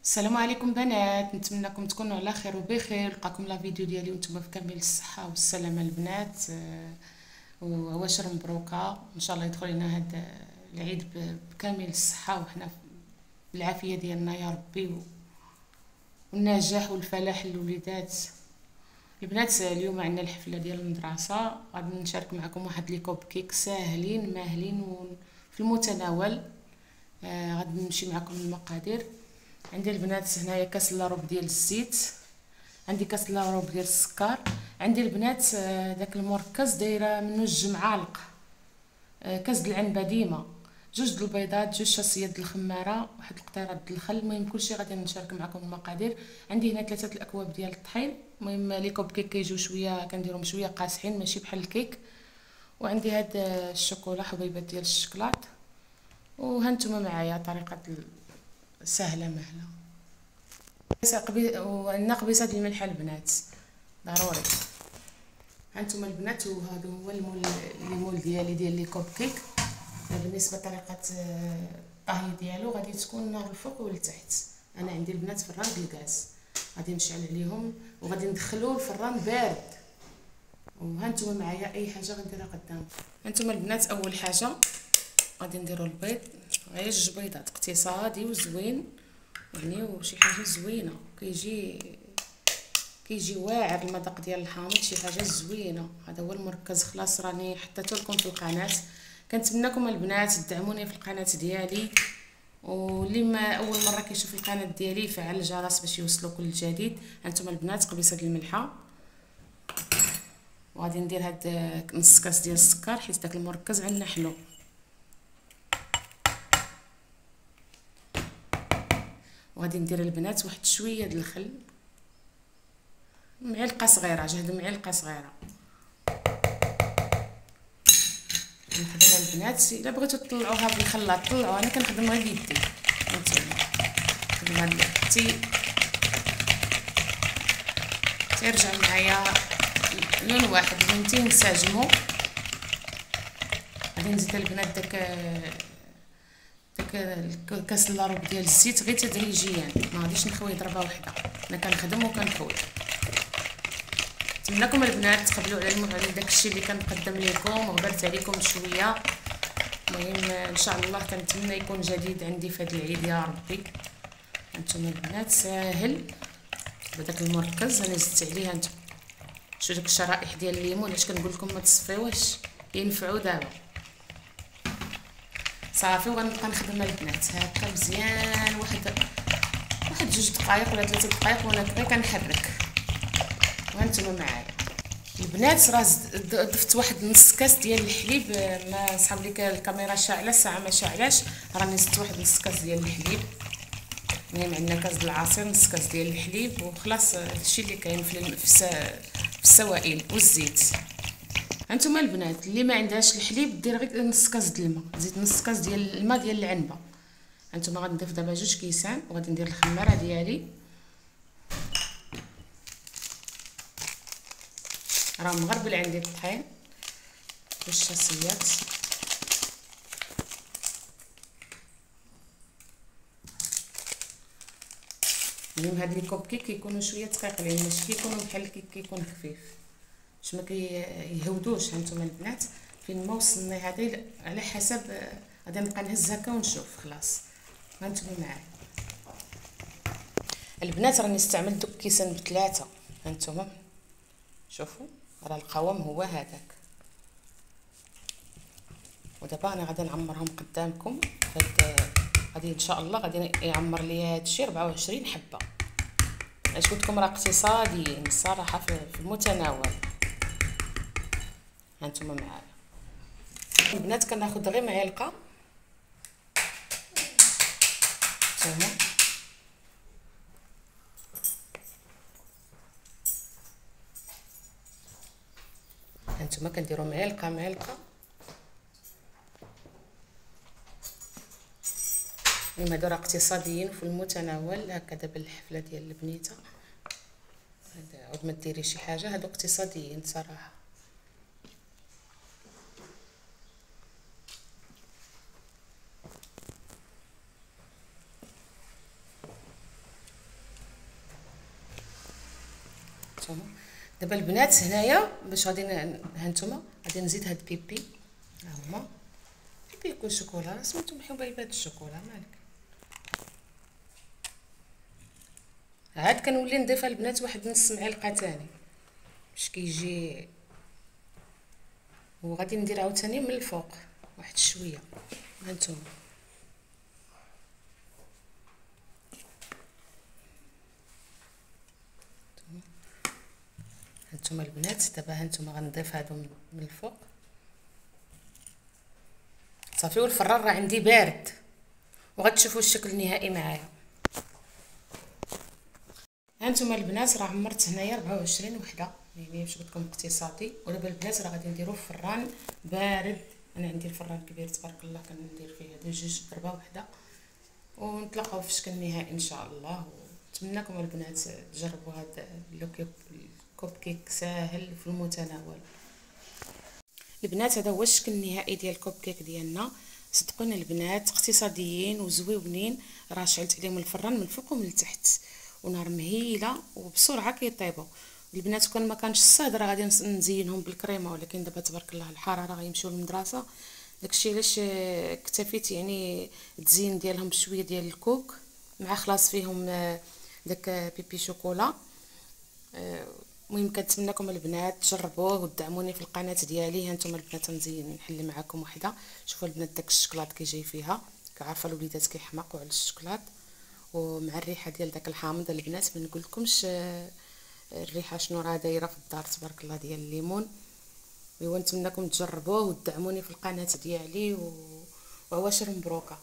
السلام عليكم بنات، نتمنىكم تكونوا على خير وبخير. لقاكم لا فيديو ديالي وانتم في كامل الصحه والسلامه البنات. وعواشر مبروكه ان شاء الله يدخل لنا هذا العيد بكامل الصحه وحنا بالعافيه ديالنا يا ربي، والنجاح والفلاح للوليدات. البنات اليوم عندنا الحفله ديال المدرسه، غادي نشارك معكم واحد لي كوب كيك ساهلين ماهلين وفي المتناول. غادي نمشي معكم المقادير. عندي البنات هنايا كاس لاروب ديال الزيت، عندي كاس لاروب ديال السكر، عندي البنات داك المركز دايره منه 2 معالق، كاس د العنبه ديما، 2 د البيضات، 2 شاصيات د الخماره، واحد القطيره د الخل. المهم كلشي غادي نشارك معكم المقادير. عندي هنا 3 الاكواب ديال الطحين. المهم لي كوب كيك كيجيو شويه كنديرهم شويه قاصحين ماشي بحال الكيك. وعندي هاد الشوكولا، حبيبات ديال الشكلاط. وهانتوما معايا طريقه سهله مهله. وعندنا قبيصه الملح البنات ضروري. هانتوما البنات، وهذا هو المول ديالي ديال لي كوب كيك. بالنسبه لطريقه الطهي ديالو غادي تكون النار الفوق والتحت. انا عندي البنات فران الغاز، غادي نشعل عليهم وغادي ندخلوه الفران بارد. وهانتوما معايا اي حاجه غنديرها قدامكم. هانتوما البنات اول حاجه غادي نديروا البيض، غير 2 بيضات اقتصادي وزوين يعني، وشي حاجه زوينه. كيجي واعر المذاق ديال الحامض، شي حاجه زوينه. هذا هو المركز. خلاص راني حطيته لكم في القناه. كنتمنىكم البنات تدعموني في القناه ديالي، واللي ما اول مره كيشوف القناه ديالي يفعل الجرس باش يوصلوا كل جديد. هانتوما البنات قبيصه الملحه، وغادي ندير هاد نص كاس ديال السكر حيت داك المركز عندنا حلو. وغادي ندير البنات واحد شويه د الخل، معلقه صغيره، جهد معلقه صغيره. نخدم البنات الا بغيتو تطلعوها بالخلاط طلعوها، انا كنخدم غير بيدي. هانتوما نخدم هاد تيرجع معايا لون واحد من تينسجمو. غادي نزيد البنات داك كاس لاروب ديال الزيت غير تدريجيا، ما غاديش نخوي ضربه واحده. انا كنخدم وكنخوي. نتمنىكم البنات تقبلوا على داكشي اللي كنقدم لكم وغبرت عليكم شويه. المهم ان شاء الله كنتمنى يكون جديد عندي في هذا العيد يا ربي. هانتوما البنات ساهل بداك المركز انا زدت عليه. هانتوما شوفوا داك الشرائح ديال الليمون، اش كنقول لكم ما تصفيوش، ينفعوا دابا. صافي وغنبقى نخدم البنات هكا مزيان، واحد 2 دقائق ولا 3 دقائق وانا غير كنحرك. وهانتوما معايا البنات راه ضفت واحد نص كاس ديال الحليب. ما صحاب لي الكاميرا شاعله، الساعه ما شاعلاش، راني زدت واحد نص كاس ديال الحليب. المهم عندنا كاس د العصير، نص كاس ديال الحليب، وخلاص هادشي اللي كاين في السوائل والزيت. هانتوما البنات اللي ما عندهاش الحليب دير غير نص كاس د الماء، زيد نص كاس ديال الماء ديال العنبه. هانتوما غادي نضيف دابا 2 كيسان وغادي ندير الخماره ديالي. راه مغربل عندي الطحين والشاصيات. المهم هاد لي كوب كيك كيكونوا شويه ثقيقين، ماشي كيكونوا بحال الكيك كيكون خفيف باش ما كيهودوش. هانتوما البنات فين ما وصلنا هذه على حسب، غادي نبقى نهز هكا ونشوف. خلاص هانتوما معايا البنات راني استعملت دوك كيسان ب3. هانتوما شوفوا راه القوام هو هذاك. ودابا انا غادي نعمرهم قدامكم. غادي ان شاء الله غادي يعمر لي هادشي 24 حبه. اش قلت لكم راه اقتصاديين الصراحه في المتناول. هانتوما معايا البنات كناخذ غير معلقه هنا. هانتوما كنديروا معلقه. هادو راه اقتصاديين في المتناول. هكا دابا الحفله ديال البنيته هذا عود ما ديري شي حاجه، هادو اقتصاديين صراحه. هانتوما. دابا البنات هنايا باش غادي هانتوما غادي نزيد هاد بيبي، ها هما بيبي يكون شوكولا، سميتهم حبيبات الشوكولا مالك. عاد كنولي نضيف البنات واحد نص معلقه تاني باش كيجي، وغادي ندير عاوتاني من الفوق واحد شويه. هانتوما هانتوما البنات، دابا هانتوما غنضيف هادو من الفوق صافي. والفران راه عندي بارد وغتشوفوا الشكل النهائي معايا. هانتوما البنات راه عمرت هنايا 24 وحده، يعني باش قلت لكم اقتصادي. ودابا البنات راه غادي نديرو في فران بارد، انا عندي الفران كبير تبارك الله كندير فيه هذا جوج ضربه وحده. ونتلاقاو في الشكل النهائي ان شاء الله. ونتمنىكم البنات تجربوا هذا الكوب كيك ساهل في المتناول. البنات هذا هو الشكل النهائي ديال الكوب كيك ديالنا. صدقوني البنات اقتصاديين وزويونين، راه شعلت عليهم الفران من الفوق ومن التحت ونار مهيله وبسرعه كيطيبوا. البنات كون ما كانش الصهد راه غادي نزينهم بالكريمه، ولكن دابا تبارك الله الحراره غيمشيو للمدرسه، داكشي علاش اكتفيت يعني التزيين ديالهم بشويه ديال الكوك مع خلاص فيهم داك بيبي شوكولا. المهم كنتمنىكم البنات تجربوه وتدعموني في القناه ديالي. هانتوما البنات نزين نحل معكم وحده، شوفوا البنات داك الشكلاط كيجي فيها، كعارفه الوليدات كيحماقوا على الشكلاط ومع الريحه ديال داك الحامض البنات ما نقولكمش الريحه شنو راه دايره في الدار تبارك الله ديال الليمون. ايوا نتمنىكم تجربوه وتدعموني في القناه ديالي وعواشر مبروكه.